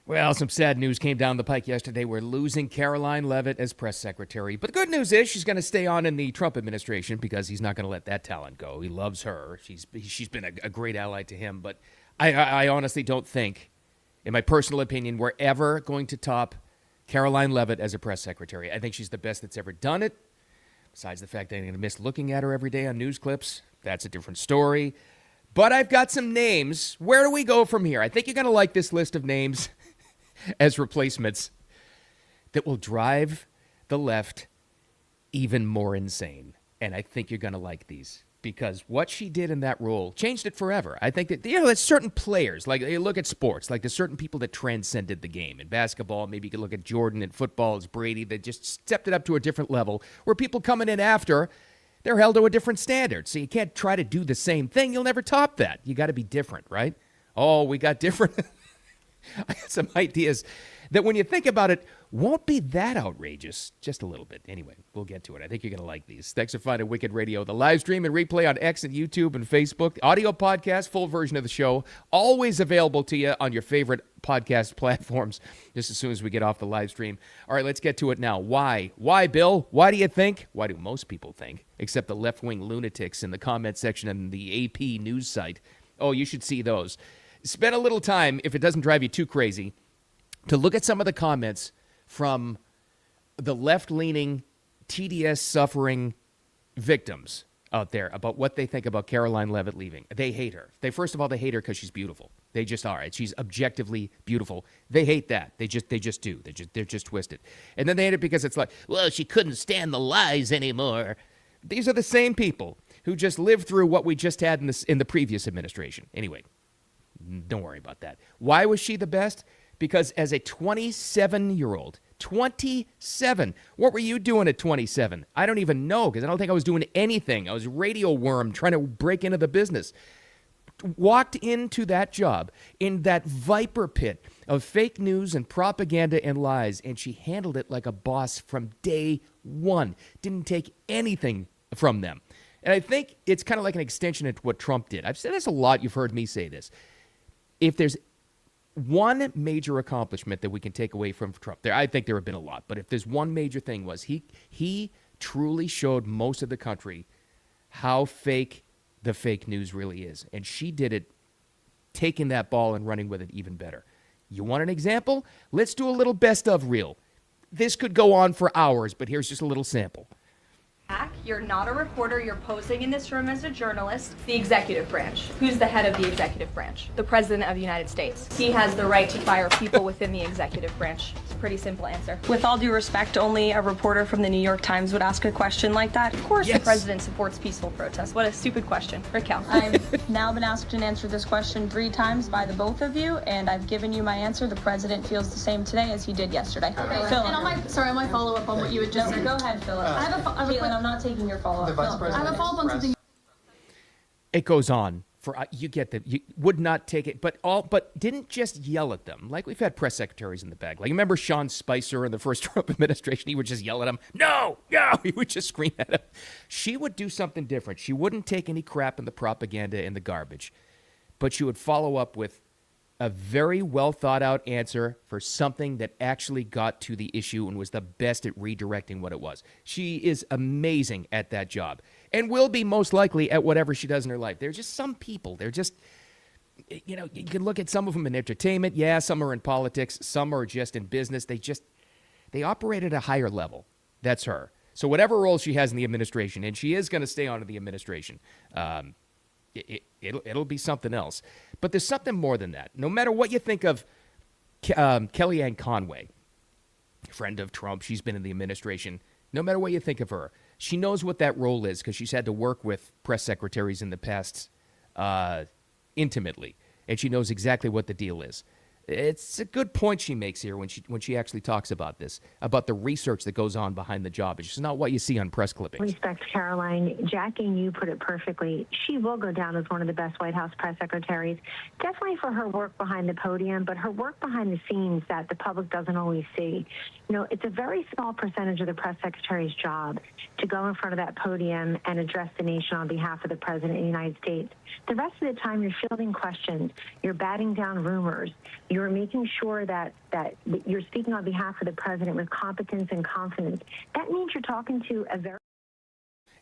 Well, some sad news came down the pike yesterday. We're losing Karoline Leavitt as press secretary. But the good news is she's going to stay on in the Trump administration because he's not going to let that talent go. He loves her. She's been a great ally to him. But I honestly don't think, in my personal opinion, we're ever going to top Karoline Leavitt as a press secretary. I think she's the best that's ever done it. Besides the fact that I'm going to miss looking at her every day on news clips. That's a different story. But I've got some names. Where do we go from here? I think you're going to like this list of names as replacements that will drive the left even more insane. And I think you're going to like these because what she did in that role changed it forever. I think that, there's certain players, like you look at sports, like there's certain people that transcended the game. In basketball, maybe you could look at Jordan. In football, it's Brady that just stepped it up to a different level where people coming in after, they're held to a different standard. So you can't try to do the same thing. You'll never top that. You got to be different, right? Oh, we got different. I got some ideas that when you think about it, won't be that outrageous. Just a little bit. Anyway, we'll get to it. I think you're going to like these. Thanks for finding Wicked Radio, the live stream and replay on X and YouTube and Facebook. The audio podcast, full version of the show, always available to you on your favorite podcast platforms just as soon as we get off the live stream. All right, let's get to it now. Why? Why, Bill? Why do you think? Why do most people think, except the left-wing lunatics in the comment section and the AP news site? Oh, you should see those. Spend a little time, if it doesn't drive you too crazy, to look at some of the comments from the left-leaning, TDS-suffering victims out there about what they think about Karoline Leavitt leaving. They hate her. First of all, they hate her because she's beautiful. They just are. She's objectively beautiful. They hate that. They just do. They're just twisted. And then they hate it because it's like, well, she couldn't stand the lies anymore. These are the same people who just lived through what we just had in the previous administration. Anyway. Don't worry about that. Why was she the best? Because as a 27-year-old, 27, what were you doing at 27? I don't even know because I don't think I was doing anything. I was a radio worm trying to break into the business. Walked into that job in that viper pit of fake news and propaganda and lies, and she handled it like a boss from day one. Didn't take anything from them. And I think it's kind of like an extension of what Trump did. I've said this a lot. You've heard me say this. If there's one major accomplishment that we can take away from Trump, I think there have been a lot, but if there's one major thing was he truly showed most of the country how fake the fake news really is. And she did it, taking that ball and running with it even better. You want an example? Let's do a little best of reel. This could go on for hours, but here's just a little sample. You're not a reporter. You're posing in this room as a journalist. The executive branch. Who's the head of the executive branch? The President of the United States. He has the right to fire people within the executive branch. It's a pretty simple answer. With all due respect, only a reporter from the New York Times would ask a question like that. Of course, yes. The president supports peaceful protests. What a stupid question. Raquel. I've now been asked and answered this question 3 times by the both of you, and I've given you my answer. The president feels the same today as he did yesterday. Okay. Phil. And on my follow-up on what you had just said. Go ahead, Philip. Caitlin, I'm not taking your follow-up. I have a follow-up on something. It goes on. You get that. You would not take it, but didn't just yell at them. Like we've had press secretaries in the bag. Like remember Sean Spicer in the first Trump administration? He would just yell at him. No. He would just scream at him. She would do something different. She wouldn't take any crap in the propaganda and the garbage, but she would follow up with a very well thought out answer for something that actually got to the issue and was the best at redirecting what it was. She is amazing at that job and will be most likely at whatever she does in her life. There's just some people, they're just, you can look at some of them in entertainment. Yeah, some are in politics. Some are just in business. They operate at a higher level. That's her. So whatever role she has in the administration, and she is going to stay on in the administration, it'll be something else. But there's something more than that. No matter what you think of Kellyanne Conway, friend of Trump, she's been in the administration. No matter what you think of her, she knows what that role is because she's had to work with press secretaries in the past intimately, and she knows exactly what the deal is. It's a good point she makes here when she actually talks about this, about the research that goes on behind the job. It's just not what you see on press clippings. Respect, Karoline. Jackie and you put it perfectly. She will go down as one of the best White House press secretaries, definitely for her work behind the podium, but her work behind the scenes that the public doesn't always see. It's a very small percentage of the press secretary's job to go in front of that podium and address the nation on behalf of the President of the United States. The rest of the time, you're fielding questions, you're batting down rumors, You're making sure that you're speaking on behalf of the president with competence and confidence. That means you're talking to a very...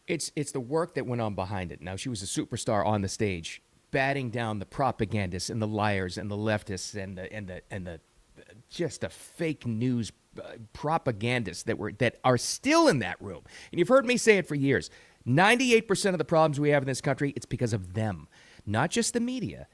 It's the work that went on behind it. Now, she was a superstar on the stage, batting down the propagandists and the liars and the leftists and the just the fake news propagandists that are still in that room. And you've heard me say it for years. 98% of the problems we have in this country, it's because of them, not just the media.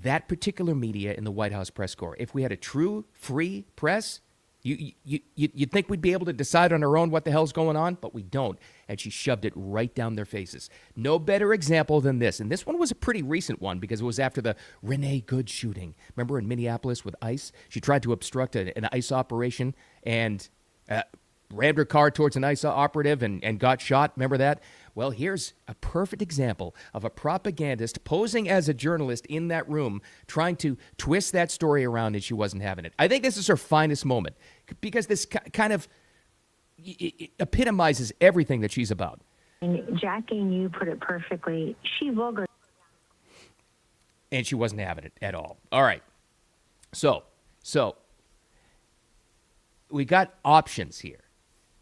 That particular media in the White House press corps. If we had a true, free press, you'd think we'd be able to decide on our own what the hell's going on, but we don't. And she shoved it right down their faces. No better example than this. And this one was a pretty recent one because it was after the Renee Good shooting. Remember in Minneapolis with ICE? She tried to obstruct an ICE operation and rammed her car towards an ICE operative and got shot. Remember that? Well, here's a perfect example of a propagandist posing as a journalist in that room, trying to twist that story around, and she wasn't having it. I think this is her finest moment because this kind of epitomizes everything that she's about. And Jackie, you put it perfectly. She will go. And she wasn't having it at all. All right. So we got options here,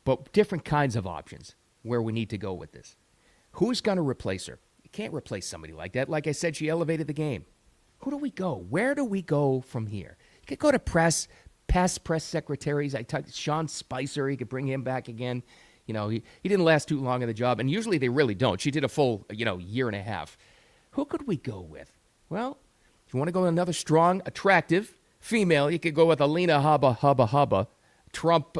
but different kinds of options where we need to go with this. Who's going to replace her? You can't replace somebody like that. Like I said, she elevated the game. Who do we go? Where do we go from here? You could go to past press secretaries. I talked to Sean Spicer. You could bring him back again. You know, he didn't last too long in the job, and usually they really don't. She did a full, year and a half. Who could we go with? Well, if you want to go with another strong, attractive female, you could go with Alina Habba, Trump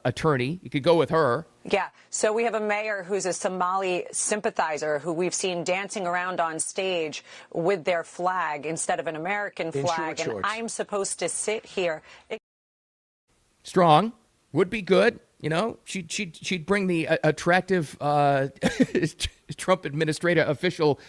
attorney. You could go with her. Yeah. So we have a mayor who's a Somali sympathizer who we've seen dancing around on stage with their flag instead of an American flag. And I'm supposed to sit here. Strong. Would be good. She'd bring the attractive Trump administrator official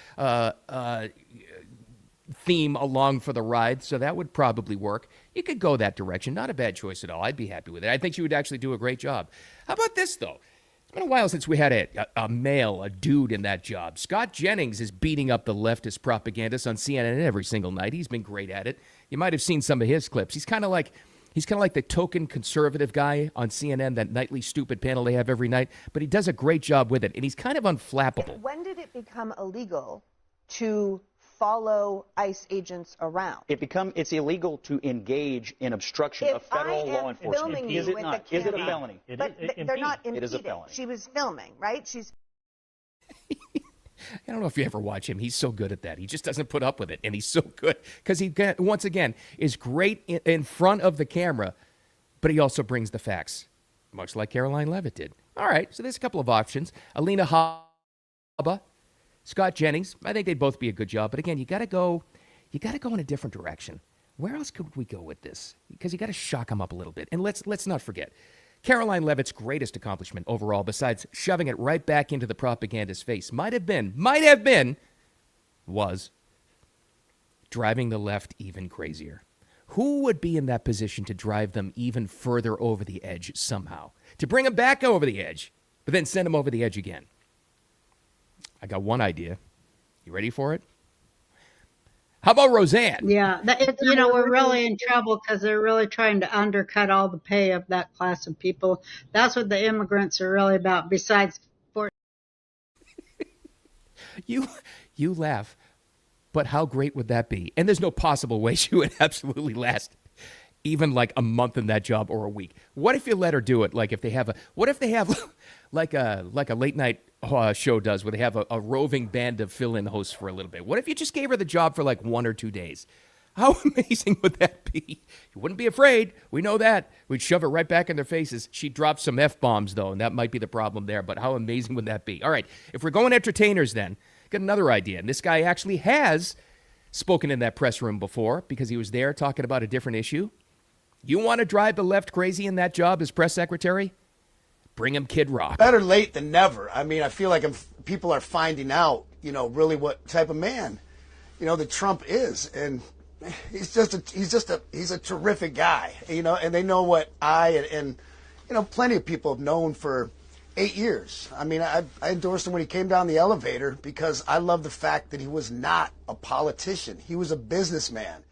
theme along for the ride, so that would probably work. You could go that direction. Not a bad choice at all. I'd be happy with it. I think she would actually do a great job. How about this, though? It's been a while since we had a male, a dude in that job. Scott Jennings is beating up the leftist propagandists on CNN every single night. He's been great at it. You might have seen some of his clips. He's kind of like the token conservative guy on CNN, that nightly stupid panel they have every night, but he does a great job with it, and he's kind of unflappable. When did it become illegal to follow ICE agents around? It's illegal to engage in obstruction of federal law enforcement. Is it not? Is it a felony? But they're not impeding. It is a felony. She was filming, right? I don't know if you ever watch him. He's so good at that. He just doesn't put up with it, and he's so good because he, once again, is great in front of the camera, but he also brings the facts, much like Karoline Leavitt did. All right, so there's a couple of options. Alina Habba, Scott Jennings. I think they'd both be a good job, but again, you got to go in a different direction. Where else could we go with this? Because you got to shock them up a little bit, and let's not forget. Karoline Leavitt's greatest accomplishment overall, besides shoving it right back into the propagandist's face, might have been, was driving the left even crazier. Who would be in that position to drive them even further over the edge somehow? To bring them back over the edge, but then send them over the edge again? I got one idea. You ready for it? How about Roseanne? Yeah, we're really in trouble because they're really trying to undercut all the pay of that class of people. That's what the immigrants are really about, besides for... You laugh, but how great would that be? And there's no possible way she would absolutely last even like a month in that job or a week. What if you let her do it? Like if they have like a late night show does, where they have a roving band of fill-in hosts for a little bit. What if you just gave her the job for like 1 or 2 days? How amazing would that be? You wouldn't be afraid. We know that. We'd shove it right back in their faces. She'd drop some F-bombs, though, and that might be the problem there. But how amazing would that be? All right, if we're going entertainers then, got another idea. And this guy actually has spoken in that press room before because he was there talking about a different issue. You want to drive the left crazy in that job as press secretary? Bring him Kid Rock. Better late than never. I mean, I feel like people are finding out, really what type of man, that Trump is. And he's a terrific guy, and they know what I and plenty of people have known for 8 years. I mean, I endorsed him when he came down the elevator because I love the fact that he was not a politician. He was a businessman.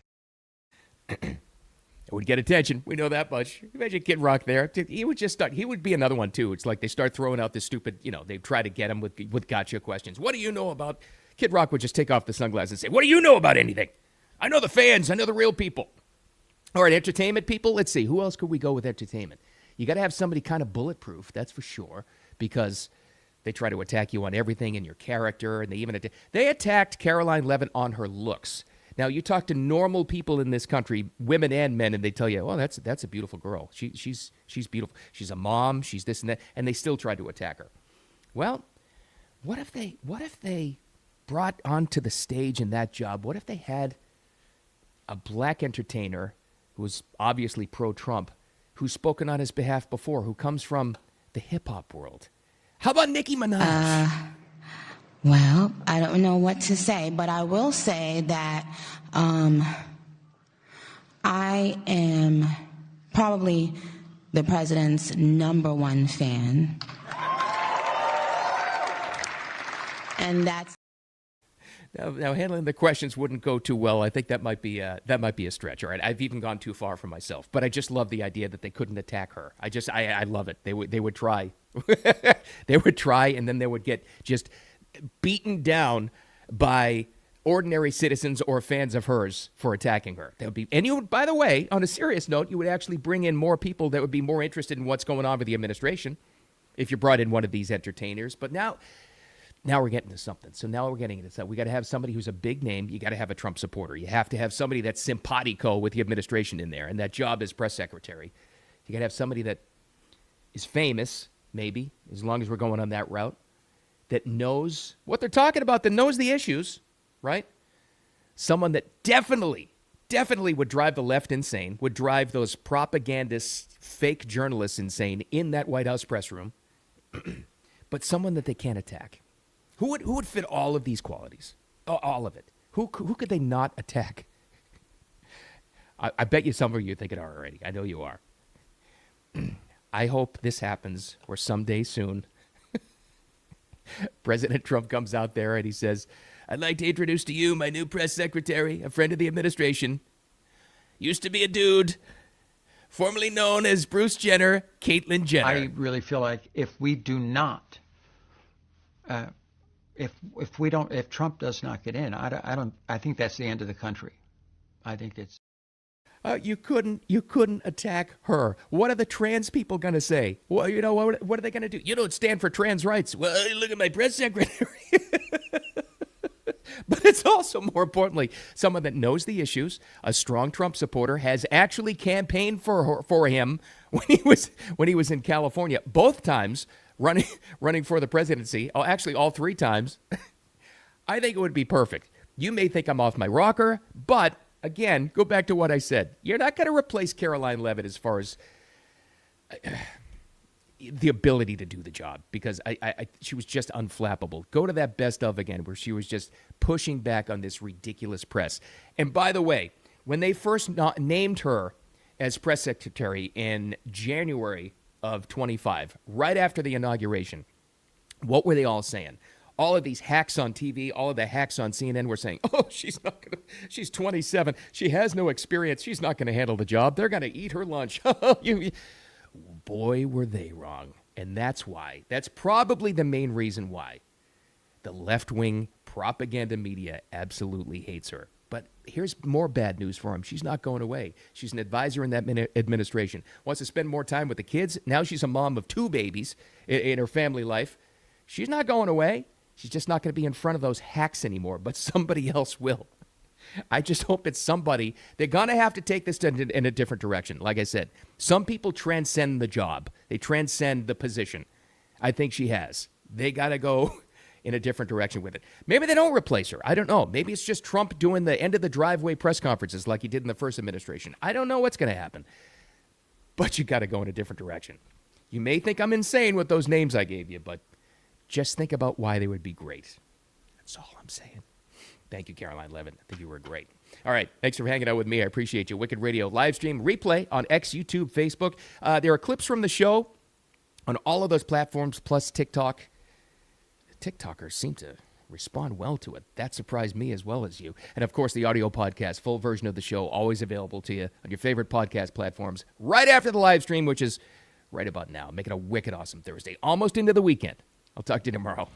It would get attention. We know that much. Imagine Kid Rock there. He would just start. He would be another one, too. It's like they start throwing out this stupid, they try to get him with gotcha questions. What do you know about... Kid Rock would just take off the sunglasses and say, what do you know about anything? I know the fans. I know the real people. All right, entertainment people. Let's see. Who else could we go with entertainment? You got to have somebody kind of bulletproof, that's for sure, because they try to attack you on everything in your character, and they attacked Karoline Leavitt on her looks. Now, you talk to normal people in this country, women and men, and they tell you, "Oh, that's a beautiful girl. She's beautiful. She's a mom. She's this and that," and they still try to attack her. Well, what if they brought onto the stage in that job? What if they had a black entertainer who was obviously pro-Trump, who's spoken on his behalf before, who comes from the hip hop world? How about Nicki Minaj? Well, I don't know what to say, but I will say that I am probably the president's #1 fan. And that's... Now, handling the questions wouldn't go too well. I think that might be a stretch. All right, I've even gone too far for myself. But I just love the idea that they couldn't attack her. I love it. They would try. They would try, and then they would get just beaten down by ordinary citizens or fans of hers for attacking her. And you would, by the way, on a serious note, you would actually bring in more people that would be more interested in what's going on with the administration if you brought in one of these entertainers. But now we're getting to something. So now we're getting into something. We got to have somebody who's a big name. You got to have a Trump supporter. You have to have somebody that's simpatico with the administration in there, and that job is press secretary. You got to have somebody that is famous, maybe, as long as we're going on that route, that knows what they're talking about, that knows the issues, right? Someone that definitely would drive the left insane, would drive those propagandist, fake journalists insane in that White House press room, but someone that they can't attack. Who would fit all of these qualities? All of it. Who could they not attack? I bet you some of you think it are already. I know you are. I hope this happens, or someday soon, President Trump comes out there and he says, "I'd like to introduce to you my new press secretary, a friend of the administration. Used to be a dude, formerly known as Bruce Jenner, Caitlyn Jenner." I really feel like if we do not, if Trump does not get in, I think that's the end of the country. I think it's. You couldn't attack her. What are the trans people going to say? Well, what are they going to do? You don't stand for trans rights. Well, look at my press secretary. But it's also, more importantly, someone that knows the issues, a strong Trump supporter, has actually campaigned for him when he was in California, both times running for the presidency. Oh, actually, all 3 times. I think it would be perfect. You may think I'm off my rocker, but again, go back to what I said. You're not going to replace Karoline Leavitt as far as the ability to do the job, because she was just unflappable. Go to that best of again, where she was just pushing back on this ridiculous press. And by the way, when they first named her as press secretary in January of 25, right after the inauguration, what were they all saying? All of these hacks on TV, all of the hacks on CNN were saying, "Oh, she's 27. She has no experience. She's not going to handle the job. They're going to eat her lunch." Boy, were they wrong. And that's why. That's probably the main reason why the left-wing propaganda media absolutely hates her. But here's more bad news for him. She's not going away. She's an advisor in that administration. Wants to spend more time with the kids. Now she's a mom of 2 babies in her family life. She's not going away. She's just not going to be in front of those hacks anymore, but somebody else will. I just hope it's somebody. They're going to have to take this in a different direction. Like I said, some people transcend the job. They transcend the position. I think she has. They got to go in a different direction with it. Maybe they don't replace her. I don't know. Maybe it's just Trump doing the end of the driveway press conferences like he did in the first administration. I don't know what's going to happen. But you got to go in a different direction. You may think I'm insane with those names I gave you, but just think about why they would be great. That's all I'm saying. Thank you, Karoline Leavitt. I think you were great. All right. Thanks for hanging out with me. I appreciate you. Wicked Radio live stream, replay on X, YouTube, Facebook. There are clips from the show on all of those platforms, plus TikTok. TikTokers seem to respond well to it. That surprised me as well as you. And, of course, the audio podcast, full version of the show, always available to you on your favorite podcast platforms right after the live stream, which is right about now. Make it a wicked awesome Thursday. Almost into the weekend. I'll talk to you tomorrow.